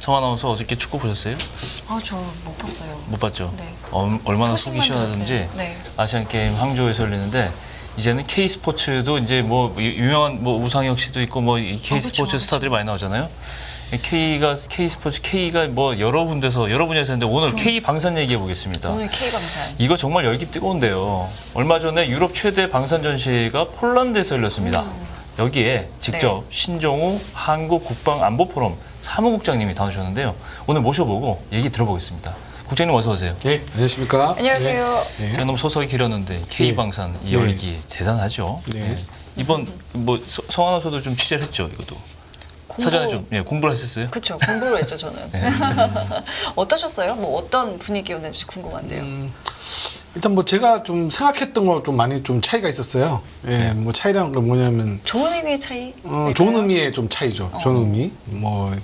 성 아나운서 어저께 축구 보셨어요? 아, 저 못 봤어요. 못 봤죠? 네. 얼마나 속이 소식만 시원하든지 들었어요. 네. 아시안 게임 항저우에서 열리는데 이제는 K 스포츠도 이제 뭐 유명한 뭐 우상혁 씨도 있고 뭐 K 스포츠 그쵸, 스타들이 많이 나오잖아요. K가 뭐 여러 군데서 여러 분야에서 했는데 오늘 K 방산 얘기해 보겠습니다. 오늘 K방산. 이거 정말 열기 뜨거운데요. 얼마 전에 유럽 최대 방산 전시회가 폴란드에서 열렸습니다. 여기에 직접 네. 신종우 한국 국방안보 포럼 사무국장님이 나오셨는데요. 오늘 모셔보고 얘기 들어보겠습니다. 국장님 어서 오세요. 네, 안녕하십니까? 안녕하세요. 네. 제가 너무 소속이 길었는데 K 방산 이 네. 열기 대단하죠. 네. 네. 이번 뭐 성아나운서도 좀 취재를 했죠, 이것도. 사전에 좀 공부를 하셨어요? 그렇죠. 공부를 했죠, 저는. 네. 어떠셨어요? 뭐 어떤 분위기였는지 궁금한데요. 일단 뭐 제가 좀 생각했던 거 좀 많이 좀 차이가 있었어요. 예, 뭐 차이라는 건 뭐냐면 좋은 의미의 차이? 좋은 의미의 좀 차이죠. 좋은 의미. 뭐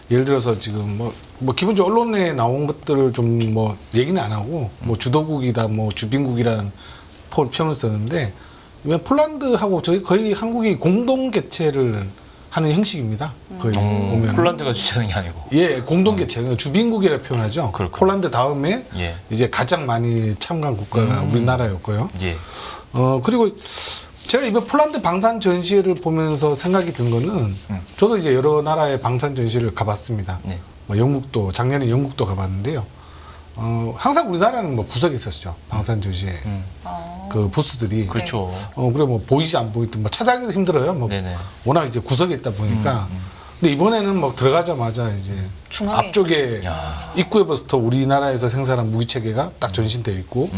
예를 들어서 지금 뭐 기본적으로 언론에 나온 것들을 좀 뭐 얘기는 안 하고 뭐 주도국이다, 뭐 주빈국이라는 표현을 썼는데 이번 폴란드하고 저희 거의 한국이 공동 개최를 하는 형식입니다. 거의 보면 폴란드가 주최하는 게 아니고. 예, 공동 개최 주빈국이라 표현하죠. 그렇군요. 폴란드 다음에 예. 이제 가장 많이 참가한 국가가 우리나라였고요. 예. 그리고 제가 이번 폴란드 방산 전시회를 보면서 생각이 든 거는 저도 이제 여러 나라의 방산 전시회를 가봤습니다. 네. 뭐 영국도 작년에 영국도 가봤는데요. 항상 우리나라는 뭐 구석에 있었죠. 방산 전시회 그 부스들이. 그렇죠. 그래 뭐 보이지 안 보이든 뭐 찾아가기도 힘들어요. 뭐 네네. 워낙 이제 구석에 있다 보니까. 근데 이번에는 뭐 들어가자마자 이제 중앙에 앞쪽에 야. 입구에부터 우리나라에서 생산한 무기 체계가 딱 전시되어 있고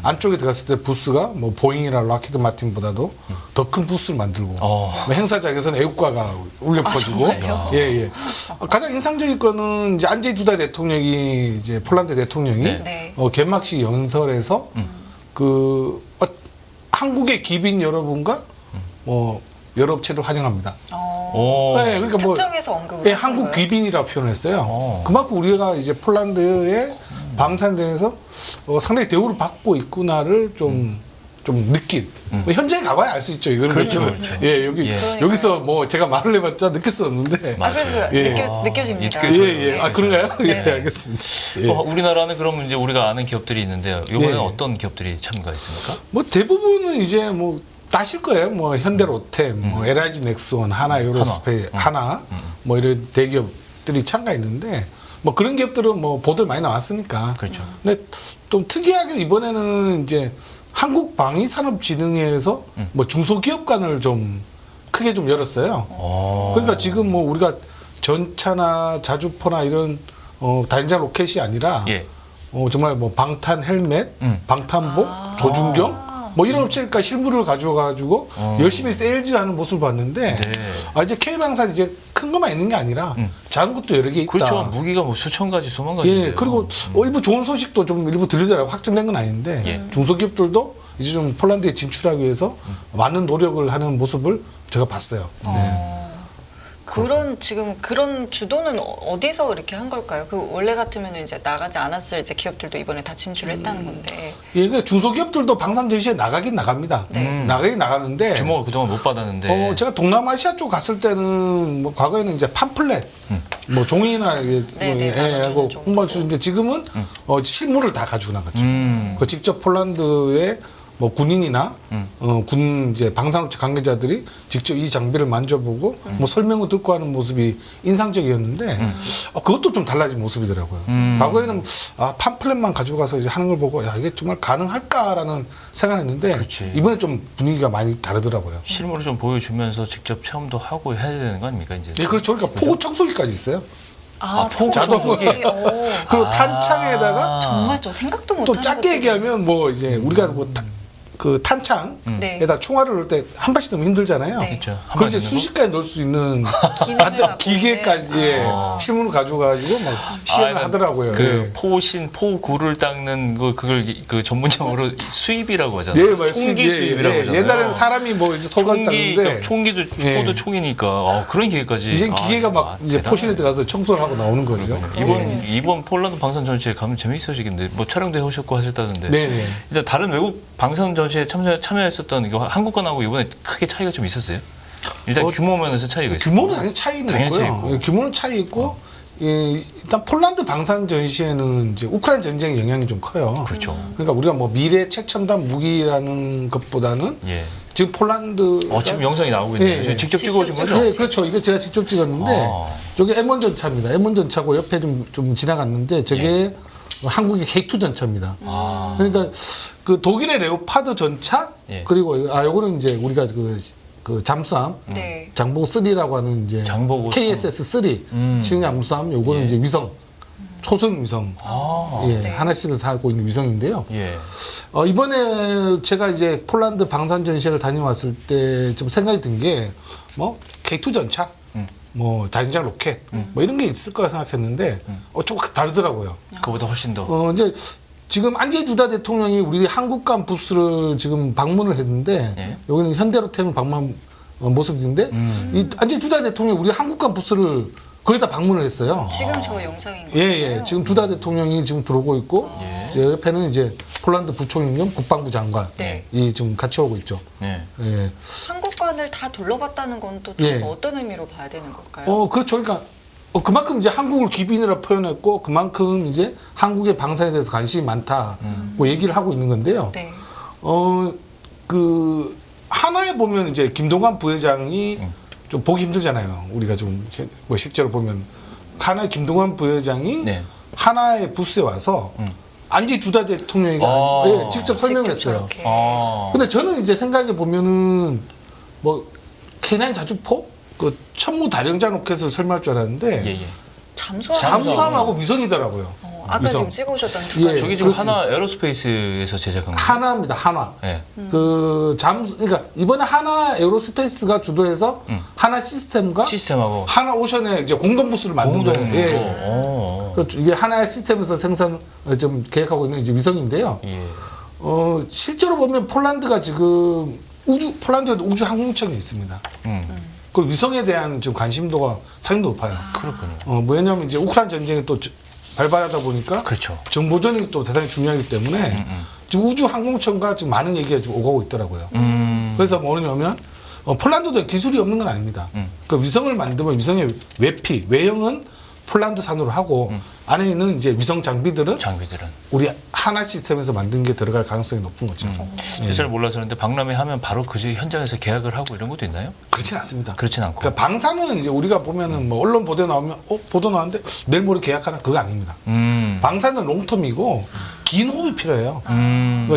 안쪽에 들어갔을 때 부스가 뭐 보잉이나 락히드 마틴보다도 더 큰 부스를 만들고 뭐 행사장에서는 애국가가 울려 퍼지고 정말요? 예예. 가장 인상적인 거는 이제 안제이 두다 대통령이 이제 폴란드 대통령이 네. 개막식 연설에서 한국의 기빈 여러분과 뭐 여러 업체들 환영합니다. 오. 네, 그러니까 뭐 특정해서 언급을 예, 하는 한국 거예요? 귀빈이라고 표현했어요. 어. 그만큼 우리가 이제 폴란드의 방산대에서 상당히 대우를 받고 있구나를 좀 느낀. 뭐 현장에 가봐야 알 수 있죠. 이거는 그렇죠, 그렇죠. 그렇죠. 예, 여기 예. 여기서 뭐 제가 말을 해봤자 느낄 수 없는데. 아, 그래도 예. 느껴집니다. 느껴져요. 예, 예. 아, 그런가요? 예, 네. 알겠습니다. 예. 우리나라는 그럼 이제 우리가 아는 기업들이 있는데요. 이번에는 네. 어떤 기업들이 참가했습니까? 뭐 대부분은 이제 뭐 따실 거예요. 뭐 현대로템, 뭐 LIG 넥스원, 하나 에어로스페이스, 하나 뭐 이런 대기업들이 참가했는데 뭐 그런 기업들은 뭐 보도 많이 나왔으니까. 그렇죠. 근데 좀 특이하게 이번에는 이제 한국방위산업진흥회에서 뭐 중소기업관을 좀 크게 좀 열었어요. 그러니까 지금 뭐 우리가 전차나 자주포나 이런 다연장 로켓이 아니라 예. 정말 뭐 방탄 헬멧, 방탄복, 조준경 뭐 이런 업체가 실물을 가져가지고 열심히 세일즈하는 모습을 봤는데 네. 이제 K방산 이제 큰 것만 있는 게 아니라 작은 것도 여러 개 있다. 그렇죠. 무기가 뭐 수천 가지, 수만 가지. 예, 그리고 일부 좋은 소식도 좀 일부 들리더라고요. 확정된 건 아닌데 예. 중소기업들도 이제 좀 폴란드에 진출하기 위해서 많은 노력을 하는 모습을 제가 봤어요. 네. 지금 그런 주도는 어디서 이렇게 한 걸까요? 원래 같으면 이제 나가지 않았을 이제 기업들도 이번에 다 진출을 했다는 건데. 예, 그러니까 중소기업들도 방산 전시에 나가긴 나갑니다. 나가긴 나가는데 주목을 그동안 못 받았는데. 제가 동남아시아 쪽 갔을 때는 뭐 과거에는 이제 팜플렛, 뭐 종이나 네, 하고 정도. 홍보할 수 있는데 지금은 실물을 다 가지고 나갔죠. 음. 그 직접 폴란드의 뭐 군인이나 군 이제 방산업체 관계자들이 직접 이 장비를 만져보고 뭐 설명을 듣고 하는 모습이 인상적이었는데 그것도 좀 달라진 모습이더라고요. 과거에는 팜플렛만 가지고 가서 이제 하는 걸 보고 야 이게 정말 가능할까라는 생각했는데 그렇지. 이번에 좀 분위기가 많이 다르더라고요. 실물을 좀 보여주면서 직접 체험도 하고 해야 되는 거 아닙니까 이제? 예, 그렇죠. 그러니까 포구 청소기까지 있어요. 포구 자동으로. 청소기? 그리고 탄창에다가 정말 저 생각도 또 못하는 작게 얘기하면 뭐 이제 우리가 뭐 그 탄창에다 총알을 넣을 때 한 발씩 넣으면 힘들잖아요. 네. 그렇죠. 한 그걸 이제 발 넣는 거? 순식간에 넣을 수 있는 기능을 완전 갖고 기계까지 예, 실물을 가져가지고 막 시연을 아, 하더라고요. 그 예. 포구를 닦는 그걸 그 전문용어로 수입이라고 하잖아요. 네, 맞습니다. 총기 예, 수입이라고 예. 하잖아요. 옛날에는 사람이 뭐 이제 소가 닦는데 그러니까 총기도 예. 포도 총이니까 그런 기계까지. 이제 기계가 막 이제 대단하네. 포신에 들어가서 청소를 하고 나오는 거죠. 이번 폴란드 방산 전시회 가면 재미있어지겠는데 뭐 촬영도 해오셨고 하셨다는데. 네네. 일단 다른 외국 방산 전시회 참여했었던 이거 한국 거하고 이번에 크게 차이가 좀 있었어요? 일단 규모 면에서 차이가 있어요. 규모는 당연히 차이는 당연히 차이 있고요. 있고. 예, 규모는 차이 있고 일단 폴란드 방산 전시회는 이제 우크라이나 전쟁의 영향이 좀 커요. 그렇죠. 그러니까 우리가 뭐 미래 최첨단 무기라는 것보다는 예. 지금 폴란드 지금 영상이 나오고 있네요. 예, 예. 직접 찍어오신 거죠? 네, 그렇죠. 이거 제가 직접 찍었는데 아. 저게 M1 전차입니다. M1 전차고 옆에 좀 지나갔는데 저게 한국의 K2 전차입니다. 아. 그러니까 그 독일의 레오파드 전차 예. 그리고 요거는 이제 우리가 그 잠수함 네. 장보고 3라고 하는 이제 장보고 KSS-3 지금 잠수함 요거는 예. 이제 위성 초성 위성 아. 예, 네. 하나씩에서 하고 있는 위성인데요. 예. 이번에 제가 이제 폴란드 방산 전시회를 다녀왔을 때 좀 생각이 든 게 뭐 K2 전차, 뭐 다진장 로켓, 뭐 이런 게 있을 거라 생각했는데 좀 다르더라고요. 그보다 훨씬 더. 이제 지금 안제이 두다 대통령이 우리 한국관 부스를 지금 방문을 했는데 예. 여기는 현대로템을 방문 모습인데 이 안제이 두다 대통령이 우리 한국관 부스를 거의 다 방문을 했어요. 지금 저 영상인 예, 거예요. 예. 지금 두다 대통령이 지금 들어오고 있고, 제 옆에는 이제 폴란드 부총리 겸 국방부 장관이 네. 지금 같이 오고 있죠. 예. 예. 한국관을 다 둘러봤다는 건 또 예. 어떤 의미로 봐야 되는 걸까요? 그렇죠. 그러니까 그만큼 이제 한국을 기빈이라 표현했고, 그만큼 이제 한국의 방산에 대해서 관심이 많다고 얘기를 하고 있는 건데요. 네. 그 하나에 보면 이제 김동관 부회장이 좀 보기 힘들잖아요. 우리가 좀 뭐 실제로 보면 하나의 김동관 부회장이 네. 하나의 부스에 와서 안제이 두다 대통령이 아. 직접 설명했어요. 직접 저렇게. 아. 근데 저는 이제 생각해 보면은 뭐 K9 자주포 그 천무 다령자 로켓을 설명할 줄 알았는데 예, 예. 잠수함하고 위성이더라고요. 아까 위성. 지금 찍으셨던 두 예. 가지. 저기 지금 그렇습니다. 하나 에어로스페이스에서 제작한 거예요. 하나입니다. 하나. 예. 그러니까 이번에 하나 에어로스페이스가 주도해서 하나 시스템과 시스템하고 하나 오션의 이제 공동 부스를 만든 공동. 거예요. 예. 이게 하나의 시스템에서 생산 좀 계획하고 있는 이제 위성인데요. 예. 실제로 보면 폴란드가 지금 폴란드에도 우주 항공청이 있습니다. 그리고 위성에 대한 좀 관심도가 상당히 높아요. 그렇군요. 왜냐하면 이제 우크라이나 전쟁이 또 발발하다 보니까 그렇죠. 정보전이 또 대단히 중요하기 때문에 지금 우주 항공청과 지금 많은 얘기가 좀 오가고 있더라고요. 그래서 뭐냐면 폴란드도 기술이 없는 건 아닙니다. 그 위성을 만들면 위성의 외형은 폴란드산으로 하고 안에 있는 이제 위성 장비들은 우리 하나 시스템에서 만든 게 들어갈 가능성이 높은 거죠. 잘 몰라서 그런데 박람회 하면 바로 그 현장에서 계약을 하고 이런 것도 있나요? 그렇진 않습니다. 그렇진 않고. 그러니까 방사는 이제 우리가 보면은 뭐 언론 보도 나오면 보도 나왔는데 내일 모레 계약하나 그거 아닙니다. 방사는 롱텀이고 긴 호흡이 필요해요.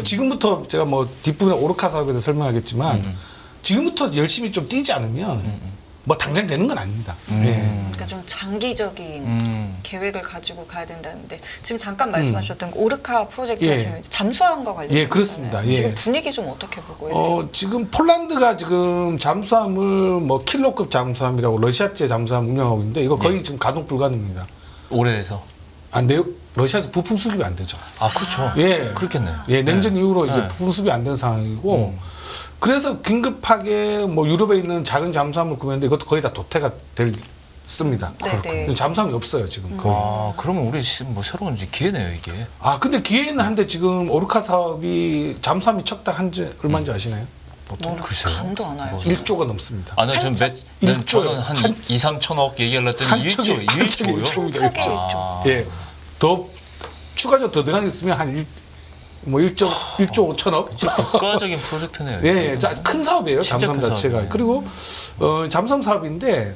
지금부터 제가 뭐 뒷부분에 오르카 사업에 대해서 설명하겠지만 지금부터 열심히 좀 뛰지 않으면 뭐 당장 되는 건 아닙니다. 예. 그러니까 좀 장기적인 계획을 가지고 가야 된다는데 지금 잠깐 말씀하셨던 그 오르카 프로젝트 같은 경우는 잠수함과 관련된 예, 그렇습니다. 거잖아요. 지금 예. 분위기 좀 어떻게 보고 계세요? 지금 폴란드가 지금 잠수함을 뭐 킬로급 잠수함이라고 러시아제 잠수함 운영하고 있는데 이거 거의 지금 가동 불가능입니다. 오래돼서. 러시아에서 부품 수급이 안 되죠. 아, 그렇죠. 예. 그렇겠네요. 예, 냉전 이후로 이제 네. 부품 수급이 안 되는 상황이고 그래서 긴급하게 뭐 유럽에 있는 작은 잠수함을 구매했는데 이것도 거의 다 도태가 습니다. 네네. 잠수함이 없어요 지금 거의. 그러면 우리 뭐 새로운 이제 기회네요, 이게. 근데 기회는 한데 지금 오르카 사업이 잠수함이 척당 한지 얼마인지 아시나요? 보통 글쎄요. 감도 안 와요. 1조가 넘습니다. 나 지금 저는 한 2, 3천억 얘기하려고 했더니 1조, 1조요? 1조입니다. 한 척에 1조. 예. 더 추가적으로 더 들어간 게 있으면 한 1조 5천억. 국가적인 프로젝트네요. 예. 자, 큰 사업이에요. 진짜 잠수함 큰 자체가. 사업이네요. 그리고 잠수함 사업인데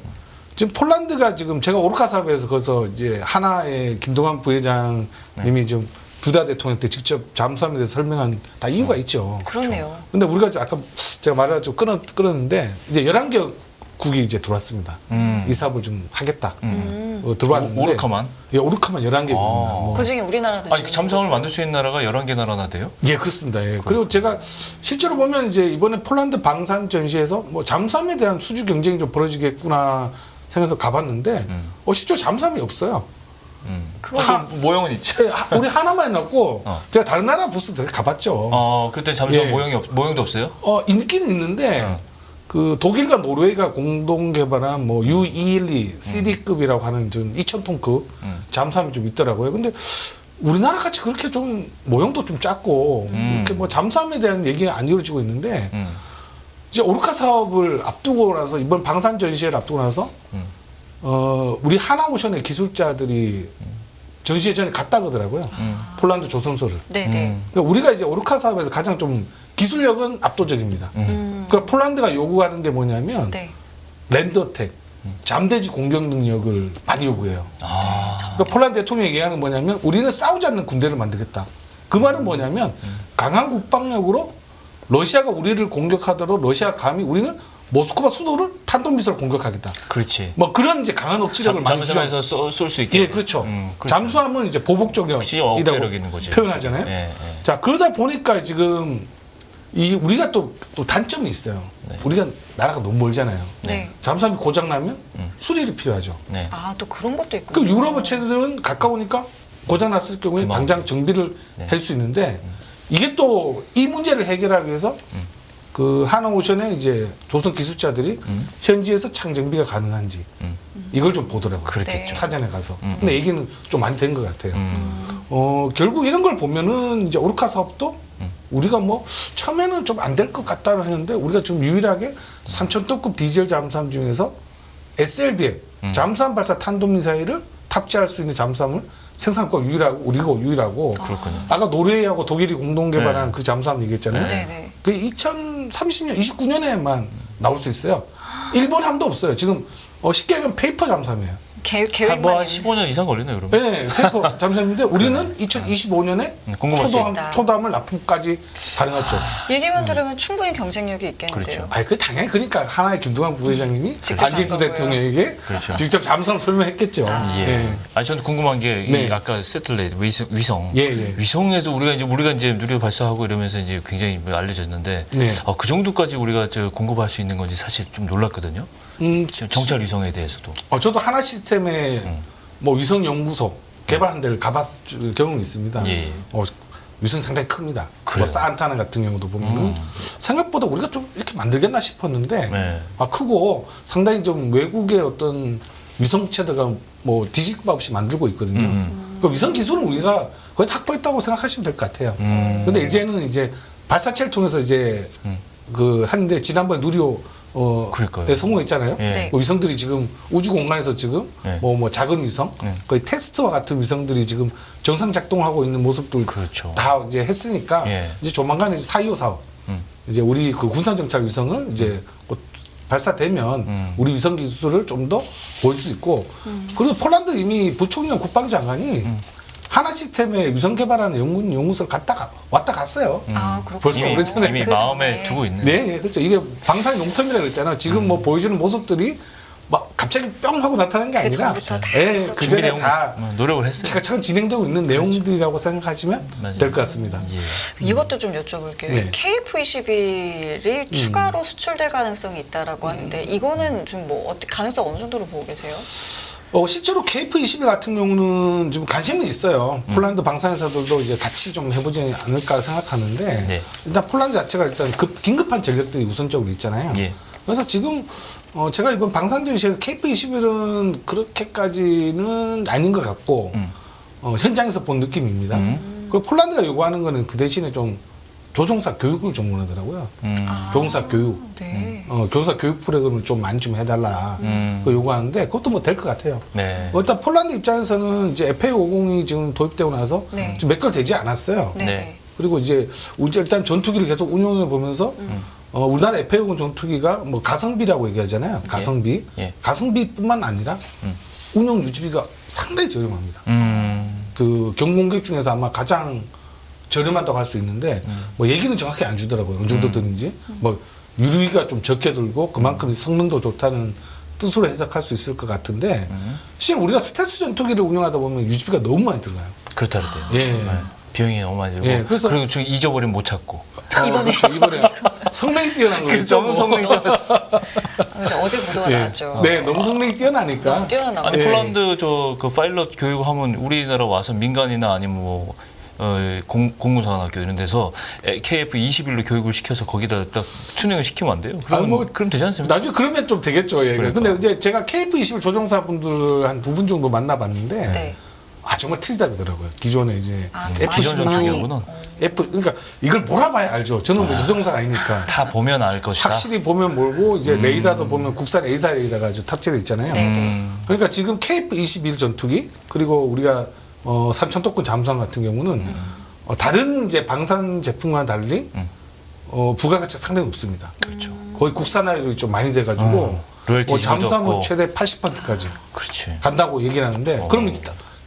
지금 폴란드가 지금 제가 오르카 사업에서 거기서 이제 하나의 김동완 부회장님이 좀 두다 대통령 때 직접 잠수함에 대해서 설명한 다 이유가 있죠. 그렇네요. 근데 우리가 아까 제가 말해서 좀 끊었는데 이제 11개국이 이제 들어왔습니다. 이 사업을 좀 하겠다. 들어왔는데 오르카만? 예, 오르카만 11개국입니다. 그중에 우리나라도 아니, 잠수함을 만들 수 있는 나라가 11개 나라나 돼요? 예, 그렇습니다. 예. 그리고 제가 실제로 보면 이제 이번에 폴란드 방산 전시에서 뭐 잠수함에 대한 수주 경쟁이 좀 벌어지겠구나 생각해서 가봤는데 실제로 잠수함이 없어요. 모형은 있죠. 예, 우리 하나만 해놨고 제가 다른 나라 부스 가봤죠. 그때 잠수함 예. 모형도 없어요? 있기는 있는데 그 독일과 노르웨이가 공동 개발한 뭐 U212 CD급이라고 하는 좀 2,000톤급 잠수함이 좀 있더라고요. 근데 우리나라 같이 그렇게 좀 모형도 좀 작고 이렇게 뭐 잠수함에 대한 얘기가 안 이루어지고 있는데 이제 오르카 사업을 앞두고 나서 이번 방산 전시회를 앞두고 나서 우리 하나오션의 기술자들이 전시회 전에 갔다 그러더라고요. 폴란드 조선소를. 네네. 그러니까 우리가 이제 오르카 사업에서 가장 좀 기술력은 압도적입니다. 그러니까 폴란드가 요구하는 게 뭐냐면 네. 랜드어택, 잠대지 공격 능력을 많이 요구해요. 아, 그러니까 폴란드 대통령이 얘기하는 뭐냐면 우리는 싸우지 않는 군대를 만들겠다. 그 말은 뭐냐면 강한 국방력으로 러시아가 우리를 공격하도록 러시아 감히 우리는 모스크바 수도를 탄도미사일로 공격하겠다. 그렇지. 뭐 그런 이제 강한 억지력을 많이 주죠. 잠수함에서 쏠 수 있게. 예, 그렇죠. 그렇죠. 잠수함은 이제 보복적이라고 그치, 억제력 있는 거지. 표현하잖아요. 예, 예. 자, 그러다 보니까 지금 이 우리가 또 단점이 있어요. 네. 우리가 나라가 너무 멀잖아요. 네. 잠수함이 고장 나면 수리를 필요하죠. 네. 아, 또 그런 것도 있고. 그럼 유럽 업체들은 가까우니까 고장 났을 경우에 뭐. 당장 정비를 네. 할 수 있는데 이게 또 이 문제를 해결하기 위해서 그 하나오션의 이제 조선 기술자들이 현지에서 창정비가 가능한지 이걸 좀 보더라고요. 그렇겠죠. 사전에 가서. 근데 얘기는 좀 많이 된 것 같아요. 결국 이런 걸 보면은 이제 오르카 사업도 우리가 뭐 처음에는 좀 안 될 것 같다고 했는데 우리가 지금 유일하게 3,000톤급 디젤 잠수함 중에서 SLBM 잠수함 발사 탄도미사일을 탑재할 수 있는 잠수함을 생산권 유일하고 우리고 유일하고 그렇군요. 아까 노르웨이하고 독일이 공동 개발한 네. 그 잠수함 얘기했잖아요. 네네. 그 2030년, 29년에만 나올 수 있어요. 일본 함도 없어요. 지금 쉽게 얘기하면 페이퍼 잠수함이에요. 계획만 뭐한 있는. 15년 이상 걸리네 그러면. 네, 페이퍼 잠수함인데 우리는 2025년에 궁금할 수 있다. 초도함을 납품까지 가능하죠. 얘기만 들으면 충분히 경쟁력이 있겠는데요. 그렇죠. 그 당연히 그러니까 하나의 김두관 부회장님이 직접 안철수 한 거고요. 대통령에게 그렇죠. 직접 잠수함 설명했겠죠. 예. 예. 아니 저는 궁금한 게 이 네. 아까 세틀라이트 위성. 예, 예. 위성에서 우리가 이제 누리호 발사하고 이러면서 이제 굉장히 알려졌는데 네. 그 정도까지 우리가 저 공급할 수 있는 건지 사실 좀 놀랐거든요. 지금 정찰 위성에 대해서도. 저도 하나 시스템의 뭐 위성 연구소 개발한 데를 가봤 경험이 있습니다. 예. 위성 상당히 큽니다. 그래요? 뭐 사안타나 같은 경우도 보면은 생각보다 우리가 좀 이렇게 만들겠나 싶었는데 네. 크고 상당히 좀 외국의 어떤 위성체들과 뭐 뒤집밥 없이 만들고 있거든요. 그 위성 기술은 우리가 거의 다 확보했다고 생각하시면 될 것 같아요. 근데 이제는 이제 발사체를 통해서 이제 그 하는데 지난번에 누리호 그러니까요. 에 성공했잖아요. 예. 네. 그 위성들이 지금 우주 공간에서 지금 네. 뭐 작은 위성, 거의 테스트와 같은 위성들이 지금 정상 작동하고 있는 모습들 그렇죠. 다 이제 했으니까 예. 이제 조만간 이제 4.25 사업 이제 우리 그 군사 정찰 위성을 이제 곧 발사되면 우리 위성 기술을 좀 더 보일 수 있고 그리고 폴란드 이미 부총리랑 국방장관이 하나 시스템의 위성 개발하는 연구소를 왔다 갔어요. 아, 그렇군요. 벌써 이미, 오래전에 이미 그래서 마음에 네. 두고 있는. 네, 예, 그렇죠. 이게 방사능 용텀이라고 그랬잖아요. 지금 뭐 보여주는 모습들이 막 갑자기 뿅 하고 나타난 게 아니라 전부터 다 예, 했었죠. 그 전에 준비 다 내용, 노력을 했어요. 차근차근 진행되고 있는 내용들이라고 생각하시면 맞아요. 될 것 같습니다. 예. 이것도 좀 여쭤볼게요. 네. KF-21이 추가로 수출될 가능성이 있다라고 하는데 이거는 좀 뭐 가능성 어느 정도로 보고 계세요? 실제로 KF-21 같은 경우는 좀 관심은 있어요. 폴란드 방산회사들도 이제 같이 좀 해보지 않을까 생각하는데 네. 일단 폴란드 자체가 일단 긴급한 전력들이 우선적으로 있잖아요. 예. 그래서 지금 제가 이번 방산 전시에서 KF-21은 그렇게까지는 아닌 것 같고 현장에서 본 느낌입니다. 그리고 폴란드가 요구하는 거는 그 대신에 좀 조종사 교육을 좀 원하더라고요. 조종사 교육. 네. 교사 교육 프로그램을 좀 많이 좀 해달라. 그 요구하는데 그것도 뭐 될 것 같아요. 네. 일단 폴란드 입장에서는 이제 FA50이 지금 도입되고 나서 네. 좀 몇 개월 되지 않았어요. 네. 네. 네. 그리고 이제 일단 전투기를 계속 운용해 보면서 우리나라 FA50 전투기가 뭐 가성비라고 얘기하잖아요. 가성비. 예. 가성비뿐만 아니라 운용 유지비가 상당히 저렴합니다. 그 경공객 중에서 아마 가장 저렴하다고 할 수 있는데 뭐 얘기는 정확히 안 주더라고요. 어느 정도 드는지. 뭐 유류비가 좀 적게 들고 그만큼 성능도 좋다는 뜻으로 해석할 수 있을 것 같은데 실제 우리가 스텔스 전투기를 운영하다 보면 유지비가 너무 많이 들어가요. 그렇다 그래요. 예. 비용이 너무 많이 들고. 예, 그래서- 그리고 좀 잊어버리면 못 찾고. 이번에. 그렇죠. 이번에 성능이 뛰어난 거죠. 너무 성능이 그래서 어제 보도가 나왔죠. 네, 너무 성능이 뛰어나니까. 너무 뛰어나고. 아니 예. 폴란드 저 그 파일럿 교육하면 우리나라 와서 민간이나 아니면 뭐 공무사관학교 이런 데서 KF-21로 교육을 시켜서 거기다 딱 튜닝을 시키면 안 돼요? 그럼 되지 않습니까? 나중에 그러면 좀 되겠죠. 예. 그러니까. 근데 이제 제가 KF-21 조종사분들 한 두 분 정도 만나봤는데 네. 정말 틀리다 그러더라고요. 기존에 이제 기존 전투기하고는 그러니까 이걸 몰아봐야 알죠. 저는 뭐 자동사가 아니니까. 다 보면 알 것이다. 확실히 보면 몰고 이제 레이더도 보면 국산 A사 레이더가 탑재돼 있잖아요. 그러니까 지금 KF-21 전투기 그리고 우리가 삼천토큰 잠수함 같은 경우는 다른 이제 방산 제품과는 달리 부가가치가 상당히 높습니다. 그렇죠. 거의 국산화율이 좀 많이 돼가지고 로열티 잠수함은 적고. 최대 80%까지 그렇지. 간다고 얘기를 하는데 그러면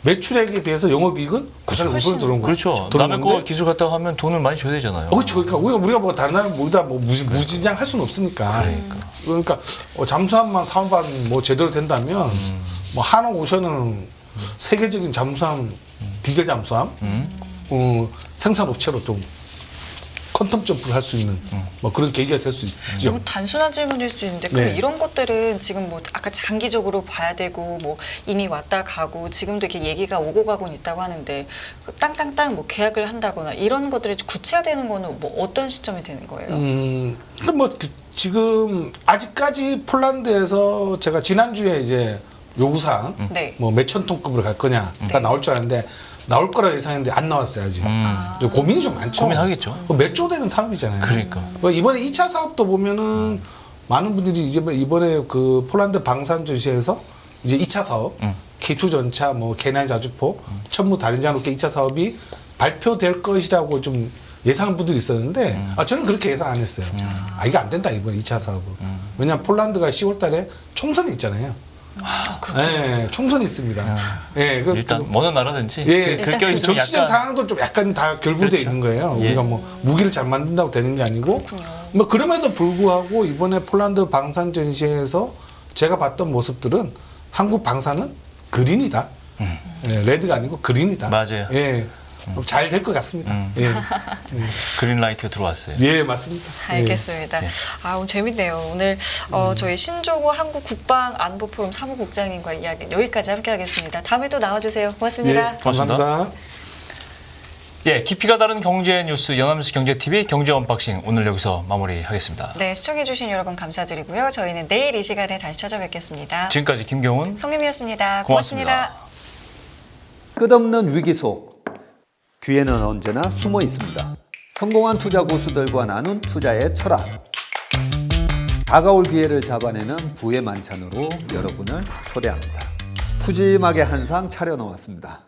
매출액에 비해서 영업이익은 국산에 우선 들어온 거죠. 그렇죠. 남의 거 기술 갖다가 하면 돈을 많이 줘야 되잖아요. 그렇죠. 그러니까 우리가 뭐 다른 나라 우리다 뭐 무진장 할 수는 없으니까. 그러니까 잠수함만 사업만 뭐 제대로 된다면 뭐 한옥오션은 세계적인 잠수함 디젤 잠수함 생산 업체로 좀 퀀텀 점프를 할 수 있는 뭐 그런 계기가 될 수 있죠. 너무 단순한 질문일 수 있는데 그럼 네. 이런 것들은 지금 뭐 아까 장기적으로 봐야 되고 뭐 이미 왔다 가고 지금도 이렇게 얘기가 오고 가고는 있다고 하는데 땅땅땅 뭐 계약을 한다거나 이런 것들이 구체화되는 거는 뭐 어떤 시점이 되는 거예요? 근데 뭐 지금 아직까지 폴란드에서 제가 지난주에 이제 요구사항 네. 뭐 몇천 톤급으로 갈 거냐가 나올 줄 알았는데 나올 거라 예상했는데 안 나왔어요 아직. 좀 고민이 좀 많죠. 고민하겠죠. 몇 조 되는 사업이잖아요. 그러니까. 이번에 2차 사업도 보면은 많은 분들이 이번에 그 폴란드 방산 전시에서 이제 2차 사업 K2 전차, 뭐 K9 자주포, 천무 다림장로께 2차 사업이 발표될 것이라고 좀 예상한 분들이 있었는데 저는 그렇게 예상 안 했어요. 이게 안 된다 이번에 2차 사업은. 왜냐하면 폴란드가 10월달에 총선이 있잖아요. 네, 총선이 있습니다. 네, 일단 어느 나라든지 그 껴 있으면 정치적 약간 상황도 좀 약간 다 결부돼 그렇죠. 있는 거예요. 예. 우리가 뭐 무기를 잘 만든다고 되는 게 아니고 뭐 그럼에도 불구하고 이번에 폴란드 방산 전시회에서 제가 봤던 모습들은 한국 방산은 그린이다. 예, 레드가 아니고 그린이다. 맞아요. 예. 잘 될 것 같습니다. 예. 그린라이트가 들어왔어요. 예, 맞습니다. 알겠습니다. 예. 오늘 재밌네요. 오늘 저희 신종호 한국국방안보포럼 사무국장님과 이야기 여기까지 함께하겠습니다. 다음에 또 나와주세요. 고맙습니다. 예, 감사합니다. 예, 깊이가 다른 경제 뉴스 연합뉴스 경제TV 경제 언박싱 오늘 여기서 마무리하겠습니다. 네, 시청해주신 여러분 감사드리고요. 저희는 내일 이 시간에 다시 찾아뵙겠습니다. 지금까지 김경훈 성림이었습니다. 고맙습니다. 끝없는 위기 속 기회는 언제나 숨어 있습니다. 성공한 투자 고수들과 나눈 투자의 철학. 다가올 기회를 잡아내는 부의 만찬으로 여러분을 초대합니다. 푸짐하게 한 상 차려놓았습니다.